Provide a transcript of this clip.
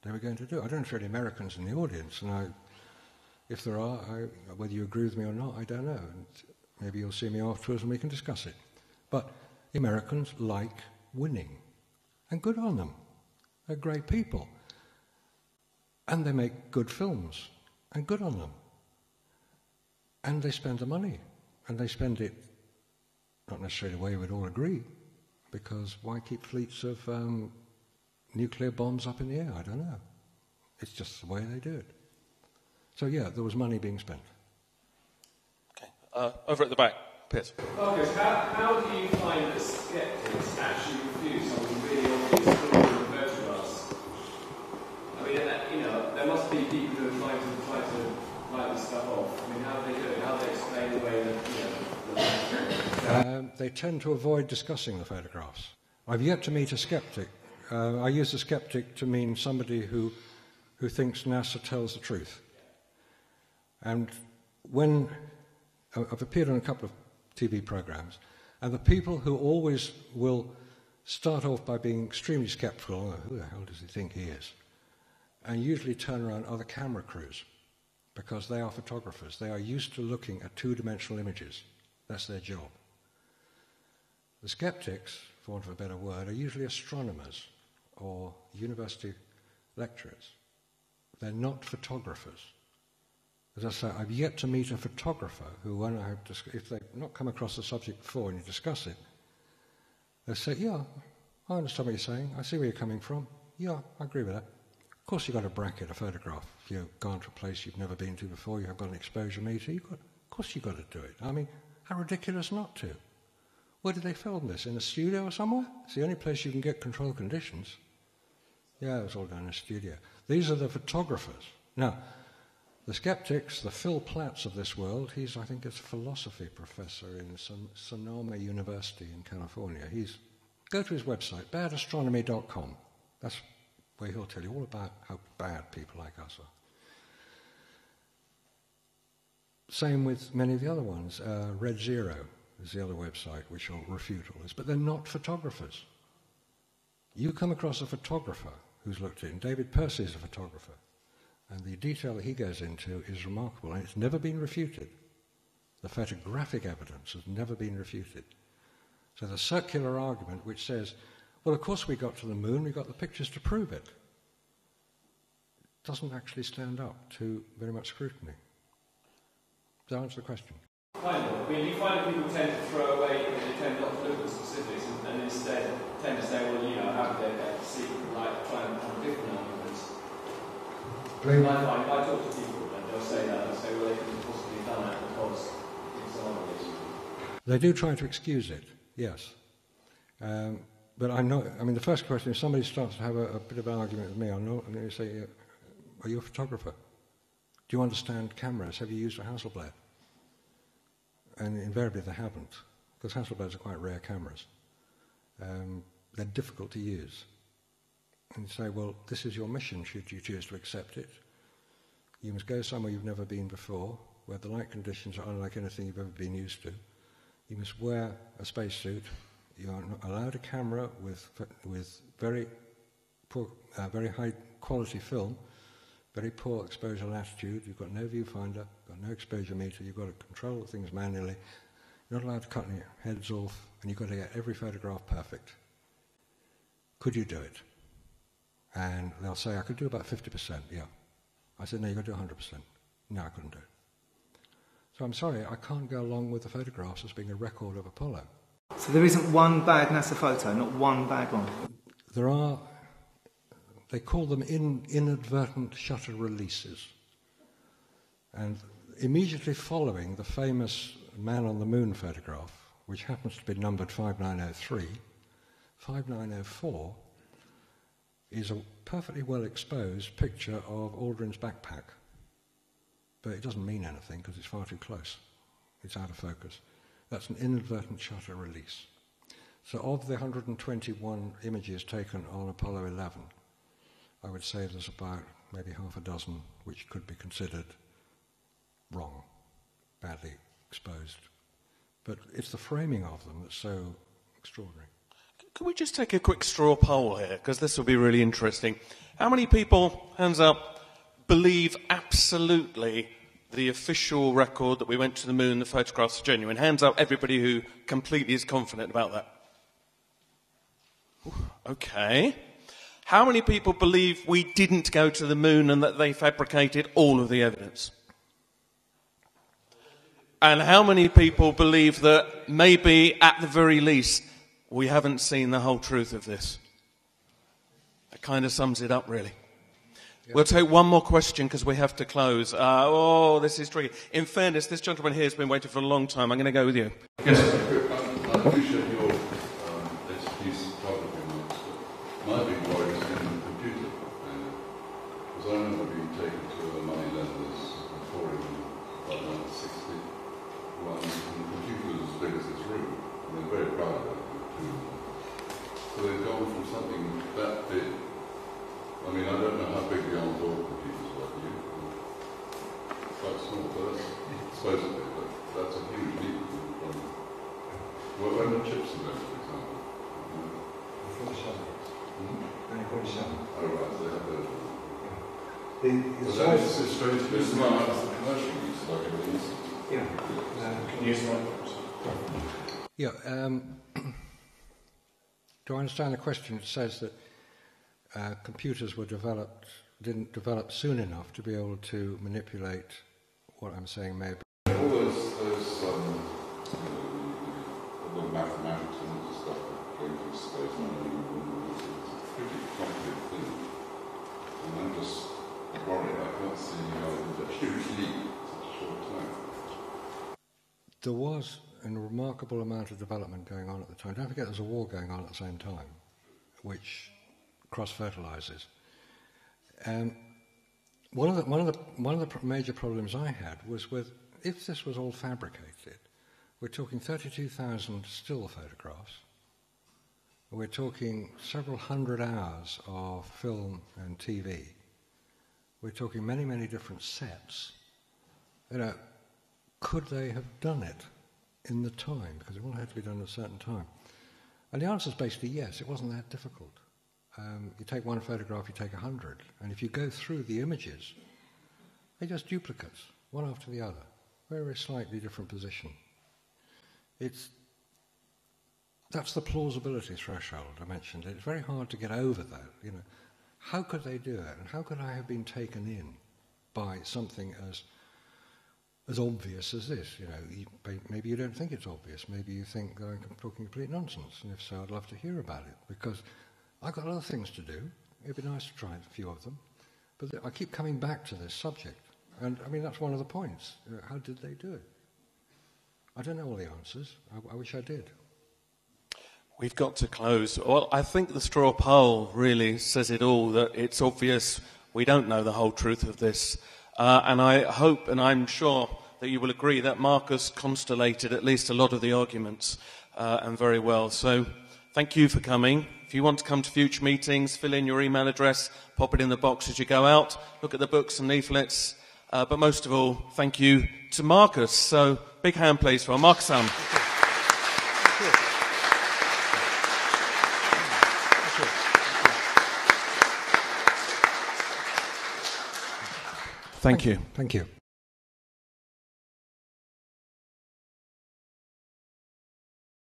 they were going to do. I don't know if there are any Americans in the audience, and if there are, whether you agree with me or not, I don't know. And maybe you'll see me afterwards and we can discuss it. But Americans like winning, and good on them. They're great people. And they make good films, and good on them. And they spend the money, and they spend it not necessarily the way we'd all agree, because why keep fleets of nuclear bombs up in the air? I don't know. It's just the way they do it. So yeah, there was money being spent. Okay. Over at the back, Piers. Marcus, how do you find the sceptics actually refuse something really obvious from the photographs? I mean, there must be people who are trying to write this stuff off. I mean, how do they do it? How do they explain the way that, They tend to avoid discussing the photographs. I've yet to meet a skeptic. I use a skeptic to mean somebody who thinks NASA tells the truth. And when I've appeared on a couple of TV programs, and the people who always will start off by being extremely skeptical, who the hell does he think he is? And usually turn around other camera crews, because they are photographers. They are used to looking at two-dimensional images. That's their job. The skeptics, for want of a better word, are usually astronomers or university lecturers. They're not photographers. As I say, I've yet to meet a photographer who, when if they've not come across the subject before and you discuss it, they'll say, yeah, I understand what you're saying. I see where you're coming from. Yeah, I agree with that. Of course you've got to bracket a photograph. If you've gone to a place you've never been to before, you have got an exposure meter, of course you've got to do it. I mean, how ridiculous not to? Where did they film this? In a studio or somewhere? It's the only place you can get control conditions. Yeah, it was all done in a studio. These are the photographers. Now, the skeptics, the Phil Platts of this world, I think, is a philosophy professor in Sonoma University in California. Go to his website, badastronomy.com. That's where he'll tell you all about how bad people like us are. Same with many of the other ones. Red Zero is the other website which will refute all this. But they're not photographers. You come across a photographer who's looked in. David Percy is a photographer. And the detail that he goes into is remarkable, and it's never been refuted. The photographic evidence has never been refuted. So the circular argument which says, well, of course we got to the moon, we got the pictures to prove it, doesn't actually stand up to very much scrutiny. Does that answer the question? Kind of. I mean, you find that people tend to throw away, they tend not to look at the specifics, and instead tend to say, well, how could they get a secret, like try and have different arguments. I talk to people and they'll say that, they'll say, well, they couldn't have possibly done that because it's some other reason. They do try to excuse it, yes. But the first question, if somebody starts to have a bit of an argument with me, I'm going to say, are you a photographer? Do you understand cameras? Have you used a Hasselblad? And invariably they haven't, because Hasselblads are quite rare cameras. They're difficult to use. And you say, well, this is your mission, should you choose to accept it. You must go somewhere you've never been before, where the light conditions are unlike anything you've ever been used to. You must wear a spacesuit. You are not allowed a camera with very poor, very high quality film, very poor exposure latitude. You've got no viewfinder, got no exposure meter. You've got to control things manually. You're not allowed to cut any heads off, and you've got to get every photograph perfect. Could you do it? And they'll say, I could do about 50%, yeah. I said, no, you've got to do 100%. No, I couldn't do it. So I'm sorry, I can't go along with the photographs as being a record of Apollo. So there isn't one bad NASA photo, not one bad one? There are, they call them inadvertent shutter releases. And immediately following the famous Man on the Moon photograph, which happens to be numbered 5903, 5904 is a perfectly well exposed picture of Aldrin's backpack. But it doesn't mean anything because it's far too close. It's out of focus. That's an inadvertent shutter release. So of the 121 images taken on Apollo 11, I would say there's about maybe half a dozen which could be considered wrong, badly exposed. But it's the framing of them that's so extraordinary. Can we just take a quick straw poll here, because this will be really interesting. How many people, hands up, believe absolutely the official record that we went to the moon, the photographs are genuine? Hands up, everybody who completely is confident about that. Okay. How many people believe we didn't go to the moon and that they fabricated all of the evidence? And how many people believe that maybe, at the very least, we haven't seen the whole truth of this? That kind of sums it up, really. Yep. We'll take one more question because we have to close. This is tricky. In fairness, this gentleman here has been waiting for a long time. I'm going to go with you. Yes, I appreciate your expertise photography marks, but my big worry is in the computer. Because I remember being taken to a money lenders before in about 1960, when the computer was as big as this room, and they're very proud of it. So they've gone from something that big. I mean, I don't know how big the on-board computers were for you. Quite small, but supposedly, but that's a huge leap from when the chips invented, for example. 47. Only 47. Oh, right, so they have those. The size is strange. This is not the commercial use, like everything else. Yeah. Can you use microphones? Yeah. Do I understand the question? It says that computers didn't develop soon enough to be able to manipulate what I'm saying may be. All those the mathematics and all the stuff going through space, it's a pretty complicated thing. And I'm just worried, I can't see how it's a huge leap in such a short time. There was a remarkable amount of development going on at the time. Don't forget there's a war going on at the same time, which cross-fertilizes. One of the major problems I had was with, if this was all fabricated, we're talking 32,000 still photographs, we're talking several hundred hours of film and TV, we're talking many, many different sets. Could they have done it in the time? Because it all had to be done at a certain time. And the answer is basically yes, it wasn't that difficult. You take one photograph, you take 100, and if you go through the images, they're just duplicates, one after the other, very slightly different position. That's the plausibility threshold I mentioned. It's very hard to get over that. How could they do it, and how could I have been taken in by something as obvious as this? Maybe you don't think it's obvious. Maybe you think that I'm talking complete nonsense, and if so, I'd love to hear about it, because I've got other things to do. It'd be nice to try a few of them. But I keep coming back to this subject. And, I mean, that's one of the points. How did they do it? I don't know all the answers. I wish I did. We've got to close. Well, I think the straw poll really says it all, that it's obvious we don't know the whole truth of this. And I hope, and I'm sure, that you will agree that Marcus constellated at least a lot of the arguments, and very well. So thank you for coming. If you want to come to future meetings, fill in your email address, pop it in the box as you go out, look at the books and leaflets. But most of all, thank you to Marcus. So big hand please for Marcus Allen. Thank you. Thank you.